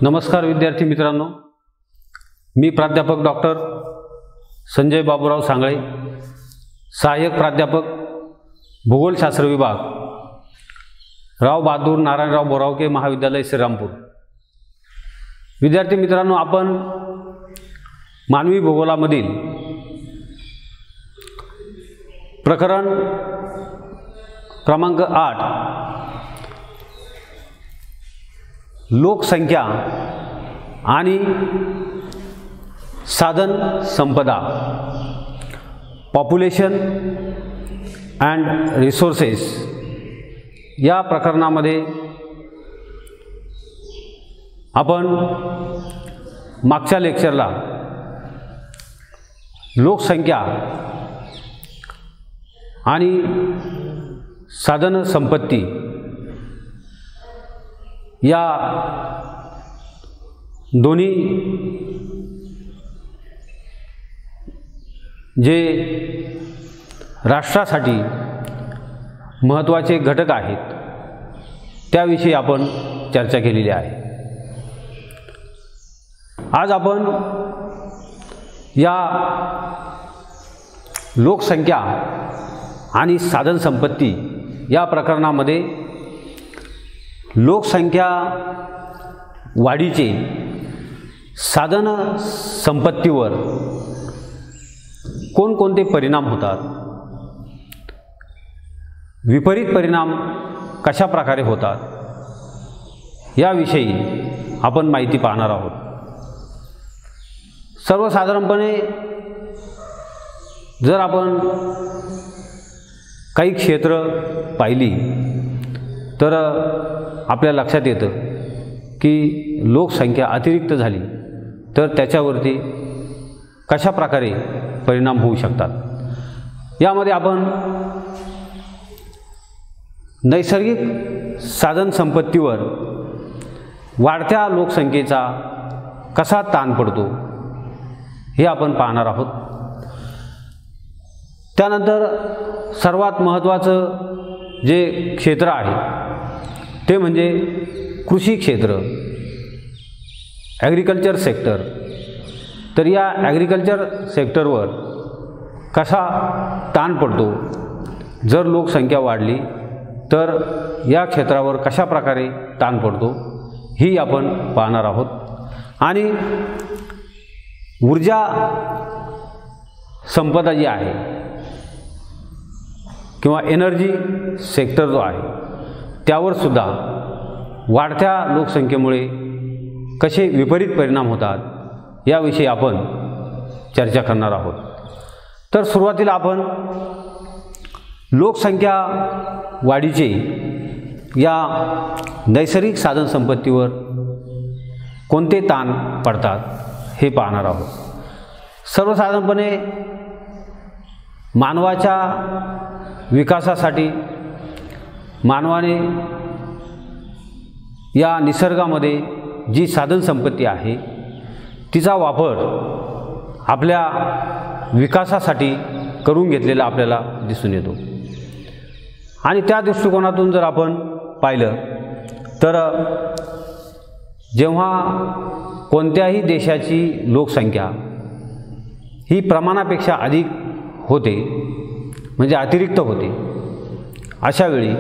नमस्कार विद्यार्थी मित्रांनो, मी प्राध्यापक डॉक्टर संजय बाबूराव सांगळे, सहाय्यक प्राध्यापक भूगोलशास्त्र विभाग, राव बहादूर नारायणराव बोरावके महाविद्यालय श्रीरामपूर। विद्यार्थी मित्रांनो, आपण मानवी भूगोलामधील प्रकरण क्रमांक 8 लोकसंख्या आणि साधन संपदा, पॉप्युलेशन अँड रिसोर्सेस या प्रकरणामध्ये आपण मागच्या लेक्चरला लोकसंख्या आणि साधन संपत्ती या दोन्ही जे राष्ट्रासाठी महत्त्वाचे घटक आहेत त्याविषयी आपण चर्चा केलेली आहे। आज आपण या लोकसंख्या आणि साधन संपत्ती या प्रकरणामध्ये लोकसंख्या वाढीचे साधन संपत्तीवर कोणकोणते परिणाम होतात, विपरीत परिणाम कशा प्रकारे होतात याविषयी आपण माहिती पाहणार आहोत। सर्वसाधारणपणे जर आपण काही क्षेत्र पाहिली तर आपल्या लक्षात येतं की लोकसंख्या अतिरिक्त झाली तर त्याच्यावरती कशा प्रकारे परिणाम होऊ शकतात। यामध्ये आपण नैसर्गिक साधन संपत्तीवर वाढत्या लोकसंख्येचा कसा ताण पडतो हे आपण पाहणार आहोत। त्यानंतर सर्वात महत्त्वाचं जे क्षेत्र आहे ते म्हणजे कृषी क्षेत्र, ॲग्रिकल्चर सेक्टर। तर या ॲग्रिकल्चर सेक्टरवर कसा ताण पडतो, जर लोकसंख्या वाढली तर या क्षेत्रावर कशा प्रकारे ताण पडतो ही आपण पाहणार आहोत। आणि ऊर्जा संपदा जी आहे किंवा एनर्जी सेक्टर जो आहे त्यावर सुद्धा वाढत्या लोकसंख्येमुळे कसे विपरीत परिणाम होतात याविषयी आपण चर्चा करणार आहोत। तर सुरुवातीला आपण लोकसंख्या वाढीचे या नैसर्गिक साधन संपत्तीवर कोणते ताण पडतात हे पाहणार आहोत। सर्वसाधारणपणे मानवाच्या विकासासाठी मानवाने या निसर्गामध्ये जी साधन संपत्ती आहे तिचा वापर आपल्या विकासासाठी करून घेतलेला आपल्याला दिसून येतो। आणि त्या दृष्टिकोनातून जर आपण पाहिलं तर जेव्हा कोणत्याही देशाची लोकसंख्या ही प्रमाणापेक्षा अधिक होते म्हणजे अतिरिक्त होते, अशा वेळी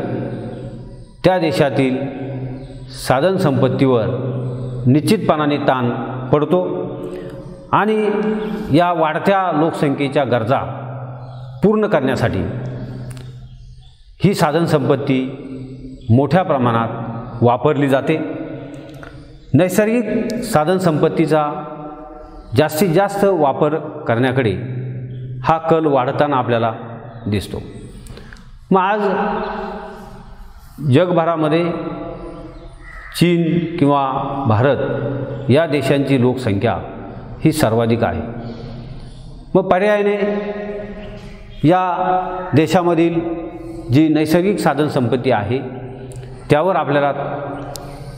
त्या देशातील साधन संपत्तीवर निश्चितपणाने ताण पडतो आणि या वाढत्या लोकसंख्येच्या गरजा पूर्ण करण्यासाठी ही साधन संपत्ती मोठ्या प्रमाणात वापरली जाते। नैसर्गिक साधन संपत्तीचा जास्तीत जास्त वापर करण्याकडे हा कल वाढताना आपल्याला दिसतो। मग आज जगभरामध्ये चीन किंवा भारत या देशांची लोकसंख्या ही सर्वाधिक आहे। मग पर्यायाने या देशामधील जी नैसर्गिक साधन संपत्ती आहे त्यावर आपल्याला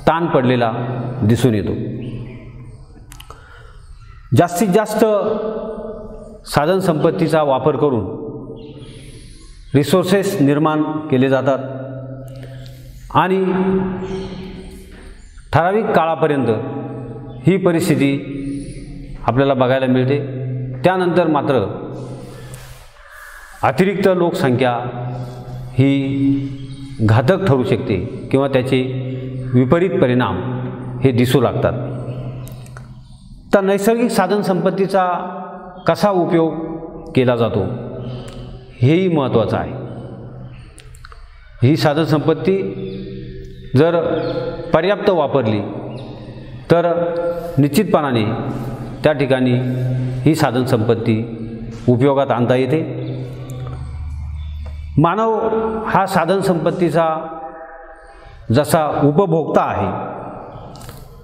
ताण पडलेला दिसून येतो। जास्तीत जास्त साधन संपत्तीचा वापर करून रिसोर्सेस निर्माण केले जातात आणि ठराविक काळापर्यंत ही परिस्थिती आपल्याला बघायला मिळते। त्यानंतर मात्र अतिरिक्त लोकसंख्या ही घातक ठरू शकते किंवा त्याचे विपरीत परिणाम हे दिसू लागतात। तर नैसर्गिक साधनसंपत्तीचा कसा उपयोग केला जातो हेही महत्त्वाचं आहे। ही साधनसंपत्ती जर पर्याप्त वापरली तर निश्चितपणाने त्या ठिकाणी ही साधनसंपत्ती उपयोगात आणता येते। मानव हा साधनसंपत्तीचा जसा उपभोक्ता आहे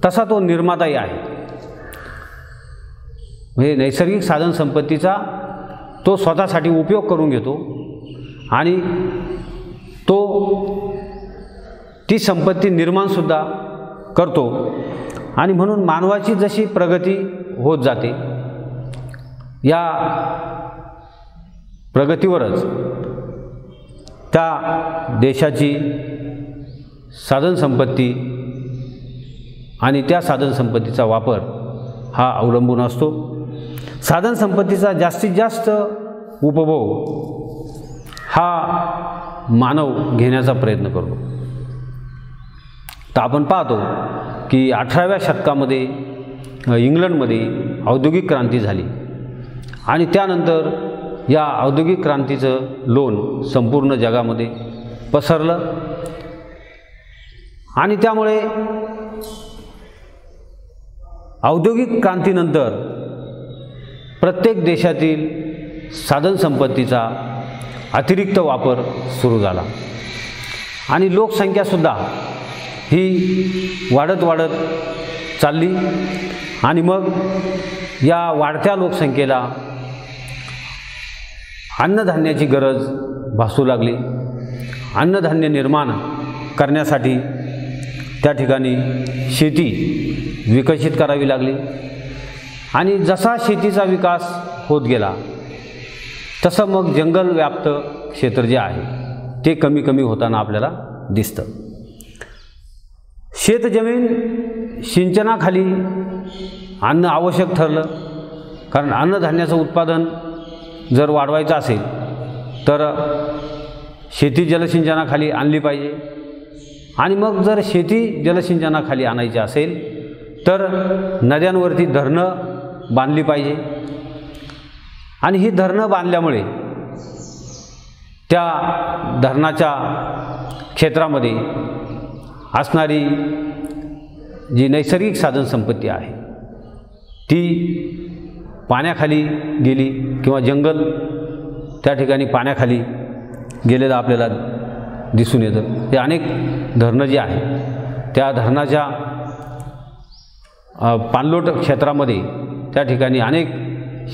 तसा तो निर्माताही आहे। म्हणजे नैसर्गिक साधनसंपत्तीचा तो स्वतःसाठी उपयोग करून घेतो आणि तो ती संपत्ती निर्माणसुद्धा करतो आणि म्हणून मानवाची जशी प्रगती होत जाते या प्रगतीवरच त्या देशाची साधनसंपत्ती आणि त्या साधनसंपत्तीचा वापर हा अवलंबून असतो। साधनसंपत्तीचा जास्तीत जास्त उपभोग हा मानव घेण्याचा प्रयत्न करतो। तर आपण पाहतो की 18व्या शतकामध्ये इंग्लंडमध्ये औद्योगिक क्रांती झाली आणि त्यानंतर या औद्योगिक क्रांतीचं लोण संपूर्ण जगामध्ये पसरलं आणि त्यामुळे औद्योगिक क्रांतीनंतर प्रत्येक देशातील साधनसंपत्तीचा अतिरिक्त वापर सुरू झाला आणि लोकसंख्यासुद्धा ही वाढत चालली आणि मग या वाढत्या लोकसंख्येला अन्नधान्याची गरज भासू लागली। अन्नधान्य निर्माण करण्यासाठी त्या ठिकाणी शेती विकसित करावी लागली आणि जसा शेतीचा विकास होत गेला तसं मग जंगल व्याप्त क्षेत्र जे आहे ते कमी कमी होताना आपल्याला दिसतं। शेतजमीन सिंचनाखाली अन्न आवश्यक ठरलं, कारण अन्नधान्याचं उत्पादन जर वाढवायचं असेल तर शेती जलसिंचनाखाली आणली पाहिजे आणि मग जर शेती जलसिंचनाखाली आणायची असेल तर नद्यांवरती धरणं बांधली पाहिजे आणि ही धरणं बांधल्यामुळे त्या धरणाच्या क्षेत्रामध्ये असणारी जी नैसर्गिक साधनसंपत्ती आहे ती पाण्याखाली गेली किंवा जंगल त्या ठिकाणी पाण्याखाली गेलेलं आपल्याला दिसून येतं। हे अनेक धरणं जी आहे त्या धरणाच्या पाणलोट क्षेत्रामध्ये त्या ठिकाणी अनेक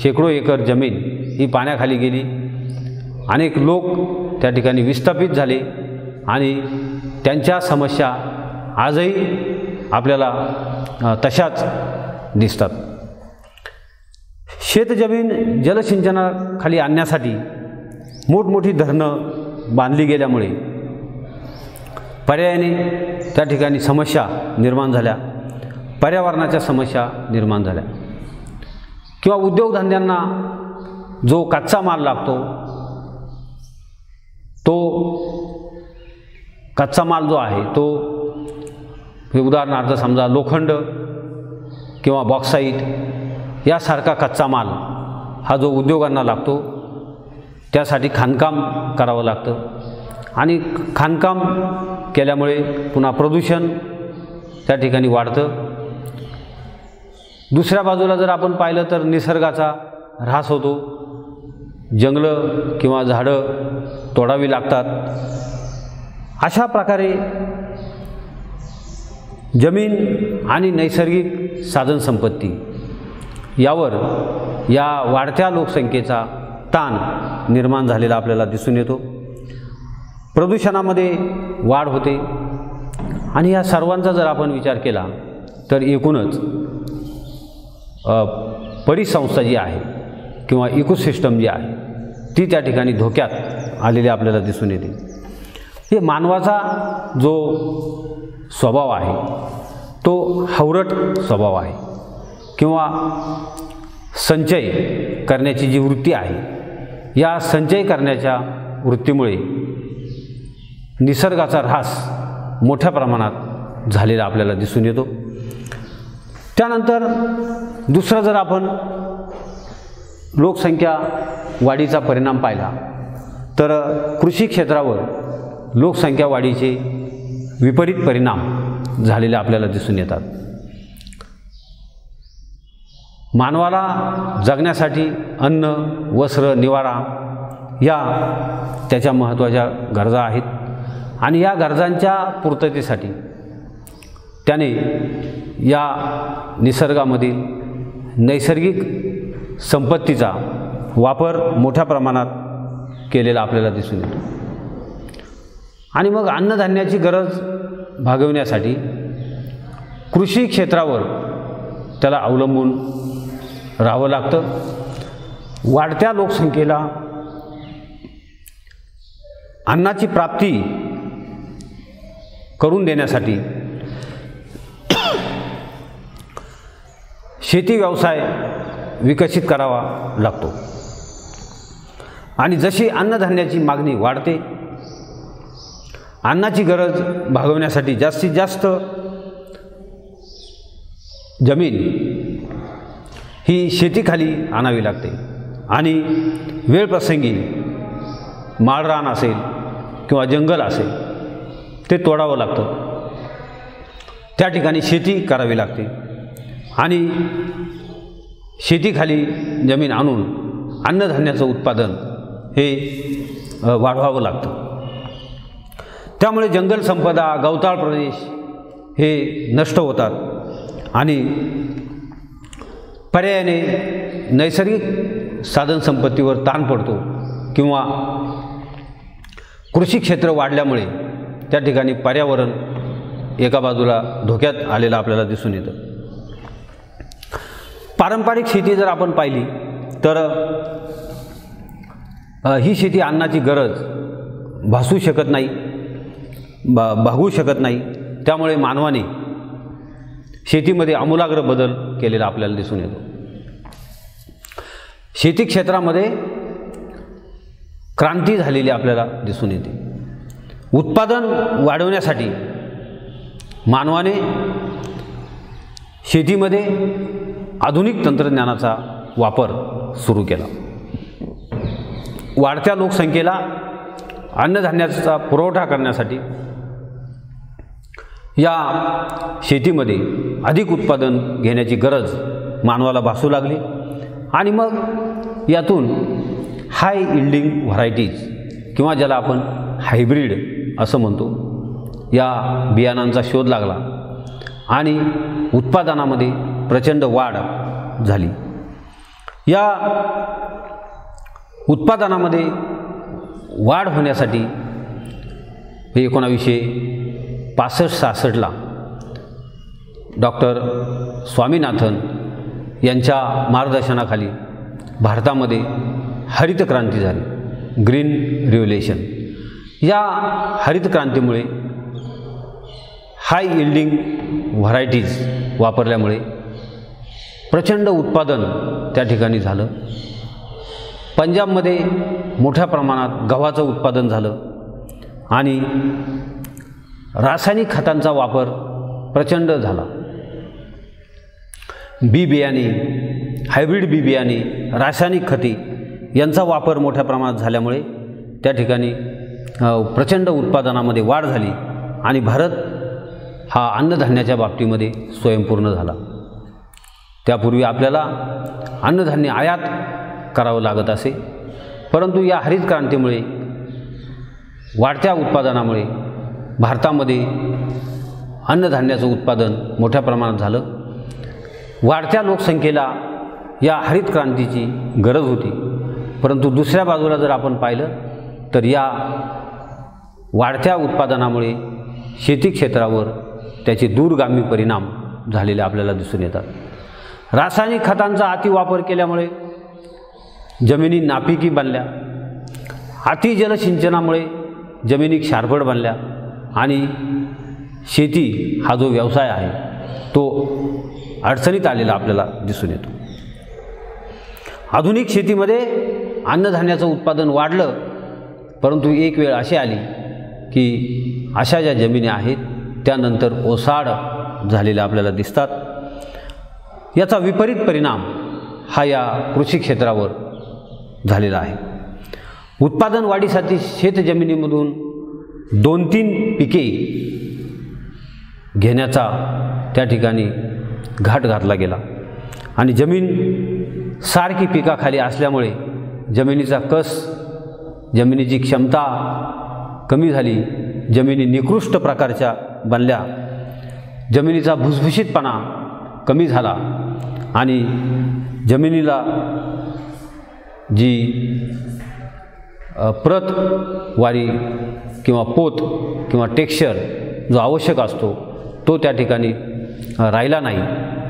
शेकडो एकर जमीन ही पाण्याखाली गेली, अनेक लोक त्या ठिकाणी विस्थापित झाले आणि त्यांच्या समस्या आजही आपल्याला तशाच दिसतात। शेतजमीन जलसिंचनाखाली आणण्यासाठी मोठमोठी धरणं बांधली गेल्यामुळे पर्यायाने त्या ठिकाणी समस्या निर्माण झाल्या, पर्यावरणाच्या समस्या निर्माण झाल्या किंवा उद्योगधंद्यांना जो कच्चा माल लागतो तो कच्चा माल जो आहे तो उदाहरणार्थ समजा लोखंड किंवा बॉक्साईट यासारखा कच्चा माल हा जो उद्योगांना लागतो त्यासाठी खाणकाम करावं लागतं आणि खाणकाम केल्यामुळे पुन्हा प्रदूषण त्या ठिकाणी वाढतं। दुसऱ्या बाजूला जर आपण पाहिलं तर निसर्गाचा ऱ्हास होतो, जंगलं किंवा झाडं तोडावी लागतात। अशा प्रकारे जमीन आणि नैसर्गिक साधनसंपत्ती यावर या वाढत्या लोकसंख्येचा ताण निर्माण झालेला आपल्याला दिसून येतो। प्रदूषणामध्ये वाढ होते आणि या सर्वांचा जर आपण विचार केला तर एकूणच परिसंस्था जी आहे किंवा इकोसिस्टम जी आहे ती त्या ठिकाणी धोक्यात आलेली आपल्याला दिसून येते। हे मानवाचा जो स्वभाव आहे तो हावरट स्वभाव आहे किंवा संचय करण्याची जी वृत्ती आहे, या संचय करण्याच्या वृत्तीमुळे निसर्गाचा ऱ्हास मोठ्या प्रमाणात झालेला आपल्याला दिसून येतो. त्यानंतर दुसरं जर आपण लोकसंख्या वाढीचा परिणाम पाहिला तर कृषी क्षेत्रावर लोकसंख्या वाढीचे विपरीत परिणाम झालेले आपल्याला दिसून येतात. मानवाला जगण्यासाठी अन्न, वस्त्र, निवारा या त्याच्या महत्त्वाच्या गरजा आहेत आणि या गरजांच्या पूर्ततेसाठी त्याने या निसर्गामधील नैसर्गिक संपत्तीचा वापर मोठ्या प्रमाणात केलेला आपल्याला दिसून येतो. आणि मग अन्नधान्याची गरज भागवण्यासाठी कृषी क्षेत्रावर त्याला अवलंबून राहावं लागतं. वाढत्या लोकसंख्येला अन्नाची प्राप्ती करून देण्यासाठी शेती व्यवसाय विकसित करावा लागतो आणि जशी अन्नधान्याची मागणी वाढते, अन्नाची गरज भागवण्यासाठी जास्तीत जास्त जमीन ही शेतीखाली आणावी लागते आणि वेळप्रसंगी माळरान असेल किंवा जंगल असेल ते तोडावं लागतं. त्या ठिकाणी शेती करावी लागते आणि शेतीखाली जमीन आणून अन्नधान्याचं उत्पादन हे वाढवावं लागतं. त्यामुळे जंगल संपदा, गवताळ प्रदेश हे नष्ट होतात आणि पर्यायाने नैसर्गिक साधनसंपत्तीवर ताण पडतो किंवा कृषी क्षेत्र वाढल्यामुळे त्या ठिकाणी पर्यावरण एका बाजूला धोक्यात आलेलं आपल्याला दिसून येतं. पारंपरिक शेती जर आपण पाहिली तर ही शेती अन्नाची गरज भासू शकत नाही, भागवू शकत नाही. त्यामुळे मानवाने शेतीमध्ये आमूलाग्र बदल केलेला आपल्याला दिसून येतो. शेती क्षेत्रामध्ये क्रांती झालेली आपल्याला दिसून येते. उत्पादन वाढवण्यासाठी मानवाने शेतीमध्ये आधुनिक तंत्रज्ञानाचा वापर सुरू केला. वाढत्या लोकसंख्येला अन्नधान्याचा पुरवठा करण्यासाठी या शेतीमध्ये अधिक उत्पादन घेण्याची गरज मानवाला भासू लागली आणि मग यातून हाय इल्डिंग व्हरायटीज किंवा ज्याला आपण हायब्रिड असं म्हणतो, या बियाणांचा शोध लागला आणि उत्पादनामध्ये प्रचंड वाढ झाली. या उत्पादनामध्ये वाढ होण्यासाठी 1965-66ला डॉक्टर स्वामीनाथन यांच्या मार्गदर्शनाखाली भारतामध्ये हरित क्रांती झाली, ग्रीन रिव्होल्यूशन. या हरित क्रांतीमुळे हाय इल्डिंग व्हरायटीज वापरल्यामुळे प्रचंड उत्पादन त्या ठिकाणी झालं. पंजाबमध्ये मोठ्या प्रमाणात गव्हाचं उत्पादन झालं आणि रासायनिक खतांचा वापर प्रचंड झाला. बी बियाणे, हायब्रिड बी बियाणे, रासायनिक खते यांचा वापर मोठ्या प्रमाणात झाल्यामुळे त्या ठिकाणी प्रचंड उत्पादनामध्ये वाढ झाली आणि भारत हा अन्नधान्याच्या बाबतीमध्ये स्वयंपूर्ण झाला. त्यापूर्वी आपल्याला अन्नधान्य आयात करावं लागत असे, परंतु या हरित क्रांतीमुळे वाढत्या उत्पादनामुळे भारतामध्ये अन्नधान्याचं उत्पादन मोठ्या प्रमाणात झालं. वाढत्या लोकसंख्येला या हरित क्रांतीची गरज होती, परंतु दुसऱ्या बाजूला जर आपण पाहिलं तर या वाढत्या उत्पादनामुळे शेती क्षेत्रावर त्याचे दूरगामी परिणाम झालेले आपल्याला दिसून येतात. रासायनिक खतांचा अतिवापर केल्यामुळे जमिनी नापिकी बनल्या, अतिजलसिंचनामुळे जमिनी क्षारफळ बनल्या आणि शेती हा जो व्यवसाय आहे तो अडचणीत आलेला आपल्याला दिसून येतो. आधुनिक शेतीमध्ये अन्नधान्याचं उत्पादन वाढलं, परंतु एक वेळ अशी आली की अशा ज्या जमिनी आहेत त्यानंतर ओसाड झालेल्या आपल्याला दिसतात. याचा विपरीत परिणाम हा या कृषी क्षेत्रावर झालेला आहे. उत्पादन वाढीसाठी शेतजमिनीमधून 2-3 पिके घेण्याचा त्या ठिकाणी घाट घातला गेला आणि जमीन सारखी पिकाखाली असल्यामुळे जमिनीचा कस, जमिनीची क्षमता कमी झाली, जमिनी निकृष्ट प्रकारच्या बनल्या, जमिनीचा भुसभुशीतपणा कमी झाला आणि जमिनीला जी प्रतवारी किंवा पोत किंवा टेक्स्चर जो आवश्यक असतो तो त्या ठिकाणी राहिला नाही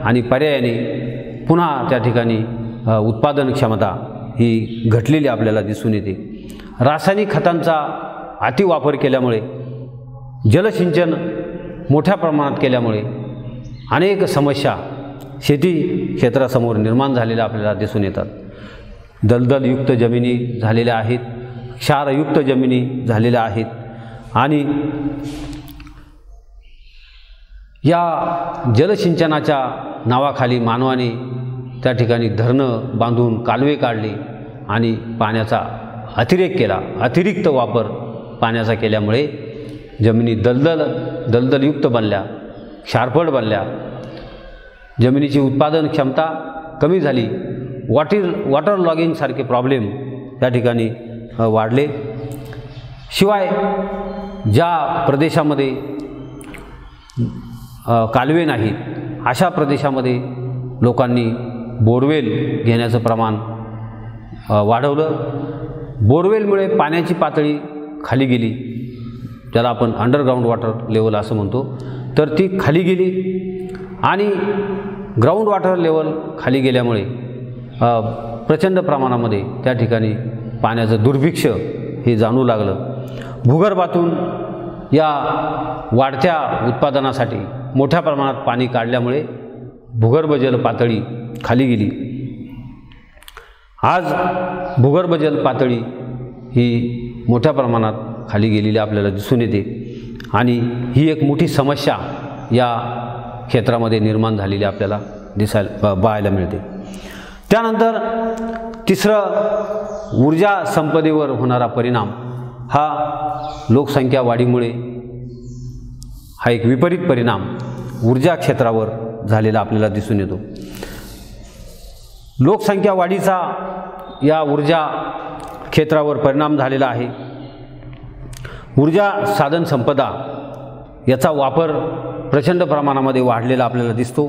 आणि पर्यायाने पुन्हा त्या ठिकाणी उत्पादन क्षमता ही घटलेली आपल्याला दिसून येते. रासायनिक खतांचा अतिवापर केल्यामुळे, जलसिंचन मोठ्या प्रमाणात केल्यामुळे अनेक समस्या शेती क्षेत्रासमोर निर्माण झालेल्या आपल्याला दिसून येतात. दलदलयुक्त जमिनी झालेल्या आहेत, क्षारयुक्त जमिनी झालेल्या आहेत आणि या जलसिंचनाच्या नावाखाली मानवाने त्या ठिकाणी धरणं बांधून कालवे काढले आणि पाण्याचा अतिरेक केला. अतिरिक्त वापर पाण्याचा केल्यामुळे जमिनी दलदलयुक्त बनल्या, क्षारफळ बनल्या, जमिनीची उत्पादन क्षमता कमी झाली, वॉटर लॉगिंगसारखे प्रॉब्लेम त्या ठिकाणी वाढले. शिवाय ज्या प्रदेशामध्ये कालवे नाहीत अशा प्रदेशामध्ये लोकांनी बोरवेल घेण्याचं प्रमाण वाढवलं. बोरवेलमुळे पाण्याची पातळी खाली गेली, ज्याला आपण अंडरग्राऊंड वॉटर लेवल असं म्हणतो, तर ती खाली गेली आणि ग्राउंड वॉटर लेवल खाली गेल्यामुळे प्रचंड प्रमाणामध्ये त्या ठिकाणी पाण्याचं दुर्भिक्ष हे जाणू लागलं. भूगर्भातून या वाढत्या उत्पादनासाठी मोठ्या प्रमाणात पाणी काढल्यामुळे भूगर्भ जल पातळी खाली गेली. आज भूगर्भ जल पातळी ही मोठ्या प्रमाणात खाली गेलेली आपल्याला दिसून येते आणि ही एक मोठी समस्या या क्षेत्रामध्ये निर्माण झालेली आपल्याला पाहायला मिळते. त्यानंतर तिसरं, ऊर्जा संपदेवर होणारा परिणाम हा लोकसंख्या वाढीमुळे हा एक विपरीत परिणाम ऊर्जा क्षेत्रावर झालेला आपल्याला दिसून येतो. लोकसंख्या वाढीचा या ऊर्जा क्षेत्रावर परिणाम झालेला आहे. ऊर्जा साधन संपदा याचा वापर प्रचंड प्रमाणामध्ये वाढलेला आपल्याला दिसतो.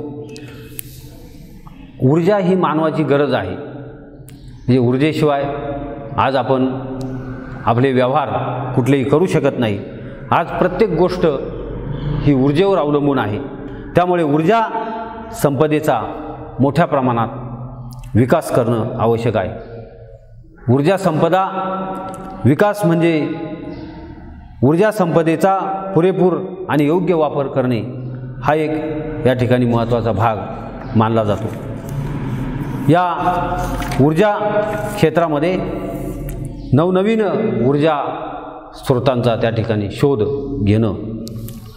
ऊर्जा ही मानवाची गरज आहे. म्हणजे ऊर्जेशिवाय आज आपण आपले व्यवहार कुठलेही करू शकत नाही. आज प्रत्येक गोष्ट ही ऊर्जेवर अवलंबून आहे. त्यामुळे ऊर्जा संपदेचा मोठ्या प्रमाणात विकास करणं आवश्यक आहे. ऊर्जा संपदा विकास म्हणजे ऊर्जा संपदेचा पुरेपूर आणि योग्य वापर करणे हा एक या ठिकाणी महत्त्वाचा भाग मानला जातो. या ऊर्जा क्षेत्रामध्ये नवनवीन ऊर्जा स्रोतांचा त्या ठिकाणी शोध घेणं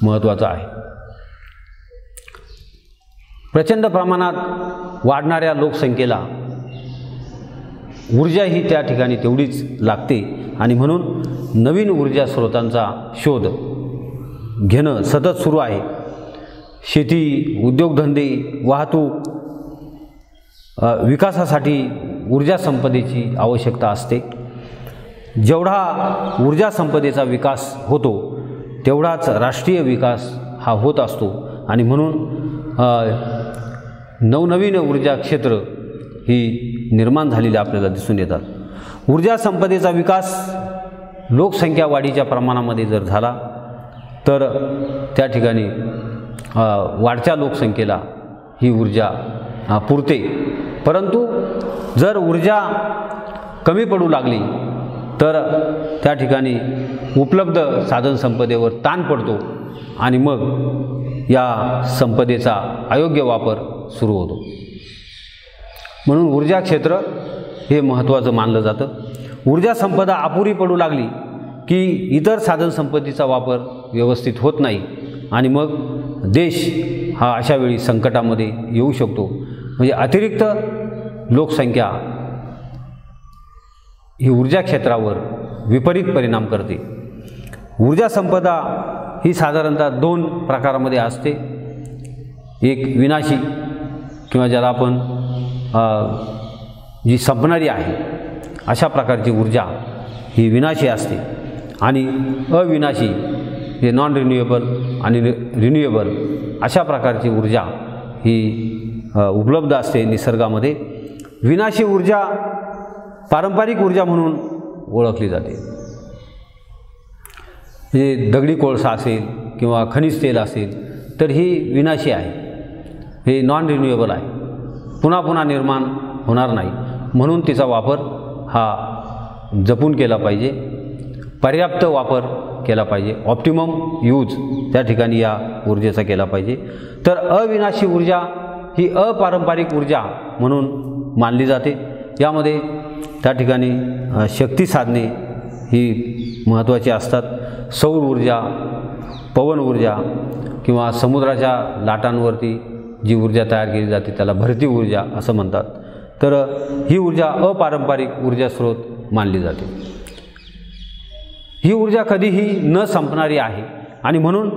महत्त्वाचं आहे. प्रचंड प्रमाणात वाढणाऱ्या लोकसंख्येला ऊर्जा ही त्या ठिकाणी तेवढीच लागते आणि म्हणून नवीन ऊर्जा स्रोतांचा शोध घेणं सतत सुरू आहे. शेती, उद्योगधंदे, वाहतूक विकासासाठी ऊर्जा संपदेची आवश्यकता असते. जेवढा ऊर्जा संपदेचा विकास होतो तेवढाच राष्ट्रीय विकास हा होत असतो आणि म्हणून नवनवीन ऊर्जा क्षेत्र ही निर्माण झालेली आपल्याला दिसून येतात. ऊर्जा संपदेचा विकास लोकसंख्या वाढीच्या प्रमाणामध्ये जर झाला तर त्या ठिकाणी वाढत्या लोकसंख्येला ही ऊर्जा पुरते. परंतु जर ऊर्जा कमी पडू लागली तर त्या ठिकाणी उपलब्ध साधनसंपदेवर ताण पडतो आणि मग या संपदेचा अयोग्य वापर सुरू होतो. म्हणून ऊर्जा क्षेत्र हे महत्त्वाचं मानलं जातं. ऊर्जा संपदा अपुरी पडू लागली की इतर साधनसंपत्तीचा वापर व्यवस्थित होत नाही आणि मग देश हा अशावेळी संकटामध्ये येऊ शकतो. म्हणजे अतिरिक्त लोकसंख्या ही ऊर्जा क्षेत्रावर विपरीत परिणाम करते. ऊर्जा संपदा ही साधारणतः 2 प्रकारामध्ये असते. एक विनाशी किंवा ज्याला आपण जी संपणारी आहे अशा प्रकारची ऊर्जा ही विनाशी असते आणि अविनाशी हे नॉन रिन्युएबल आणि रिन्युएबल अशा प्रकारची ऊर्जा ही उपलब्ध असते निसर्गामध्ये. विनाशी ऊर्जा पारंपरिक ऊर्जा म्हणून ओळखली जाते. म्हणजे दगडी कोळसा असेल किंवा खनिज तेल असेल तर ही विनाशी आहे, हे नॉन रिन्युएबल आहे, पुन्हा पुन्हा निर्माण होणार नाही. म्हणून तिचा वापर हा जपून केला पाहिजे, पर्याप्त वापर केला पाहिजे, ऑप्टिमम यूज त्या ठिकाणी या ऊर्जेचा केला पाहिजे. तर अविनाशी ऊर्जा ही अपारंपरिक ऊर्जा म्हणून मानली जाते. यामध्ये त्या ठिकाणी शक्ती साधने ही महत्त्वाची असतात. सौर ऊर्जा, पवन ऊर्जा किंवा समुद्राच्या लाटांवरती जी ऊर्जा तयार केली जाते त्याला भरती ऊर्जा असं म्हणतात. तर ही ऊर्जा अपारंपरिक ऊर्जा स्रोत मानली जाते. ही ऊर्जा कधीही न संपणारी आहे आणि म्हणून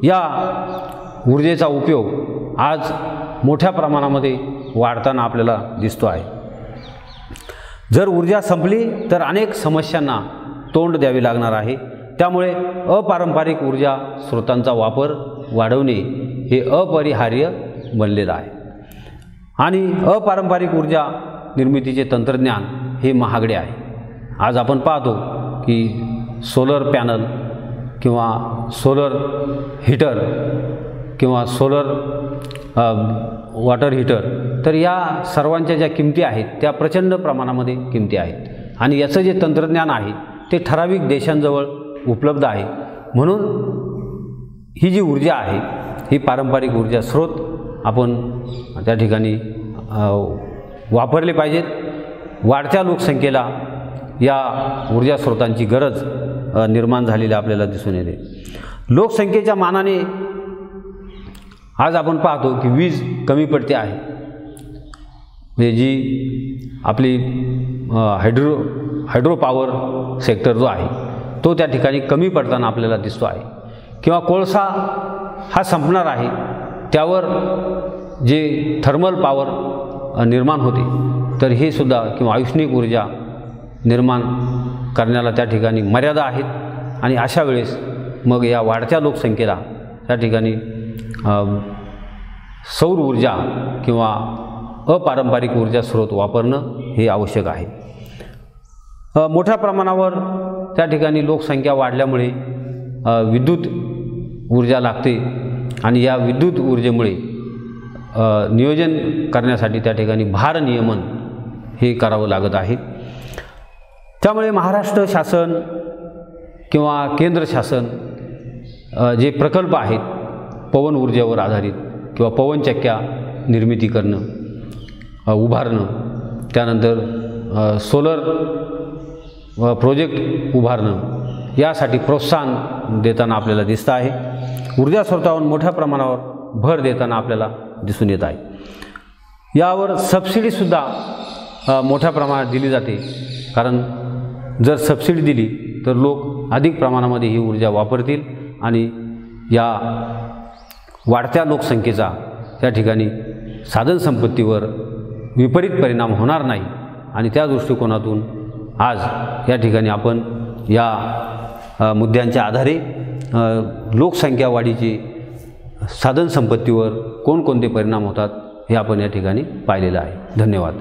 या ऊर्जेचा उपयोग आज मोठ्या प्रमाणामध्ये वाढताना आपल्याला दिसतो आहे. जर ऊर्जा संपली तर अनेक समस्यांना तोंड द्यावे लागणार आहे. त्यामुळे अपारंपरिक ऊर्जा स्रोतांचा वापर वाढवणे हे अपरिहार्य बनलेलं आहे. आणि अपारंपरिक ऊर्जा निर्मितीचे तंत्रज्ञान हे महागडे आहे. आज आपण पाहतो की सोलर पॅनल किंवा सोलर हीटर किंवा सोलर वॉटर हीटर, तर या सर्वांच्या ज्या किमती आहेत त्या प्रचंड प्रमाणामध्ये किमती आहेत आणि याचं जे तंत्रज्ञान आहे ते ठराविक देशांजवळ उपलब्ध आहे. म्हणून ही जी ऊर्जा आहे ही पारंपरिक ऊर्जा स्रोत आपण त्या ठिकाणी वापरले पाहिजेत. वाढत्या लोकसंख्येला या ऊर्जा स्रोतांची गरज निर्माण झालेली आपल्याला दिसून येते. लोकसंख्येच्या मानाने आज आपण पाहतो की वीज कमी पडते आहे. म्हणजे जी आपली हायड्रो पॉवर सेक्टर जो आहे तो त्या ठिकाणी कमी पडताना आपल्याला दिसतो आहे. किंवा कोळसा हा संपणार आहे, त्यावर जे थर्मल पॉवर निर्माण होते तर हे सुद्धा किंवा औष्णिक ऊर्जा निर्माण करण्याला त्या ठिकाणी मर्यादा आहेत. आणि अशा वेळेस मग या वाढत्या लोकसंख्येला त्या ठिकाणी सौर ऊर्जा किंवा अपारंपरिक ऊर्जा स्रोत वापरणं हे आवश्यक आहे. मोठ्या प्रमाणावर त्या ठिकाणी लोकसंख्या वाढल्यामुळे विद्युत ऊर्जा लागते आणि या विद्युत ऊर्जेमुळे नियोजन करण्यासाठी त्या ठिकाणी भारनियमन हे करावं लागत आहे. त्यामुळे महाराष्ट्र शासन किंवा केंद्र शासन जे प्रकल्प आहेत पवन ऊर्जेवर आधारित किंवा पवनचक्क्या निर्मिती करणं, उभारणं, त्यानंतर सोलर प्रोजेक्ट उभारणं यासाठी प्रोत्साहन देताना आपल्याला दिसतं आहे. ऊर्जा स्रोतावर मोठ्या प्रमाणावर भर देताना आपल्याला दिसून येत आहे. यावर सबसिडीसुद्धा मोठ्या प्रमाणात दिली जाते. कारण जर सबसिडी दिली तर लोक अधिक प्रमाणामध्ये ही ऊर्जा वापरतील आणि या वाढत्या लोकसंख्येचा त्या ठिकाणी साधनसंपत्तीवर विपरीत परिणाम होणार नाही. आणि त्या दृष्टिकोनातून आज या ठिकाणी आपण या मुद्द्यांच्या आधारे लोकसंख्या वाढीचे साधनसंपत्तीवर कोणकोणते परिणाम होतात हे आपण या ठिकाणी पाहिलेलं आहे. धन्यवाद.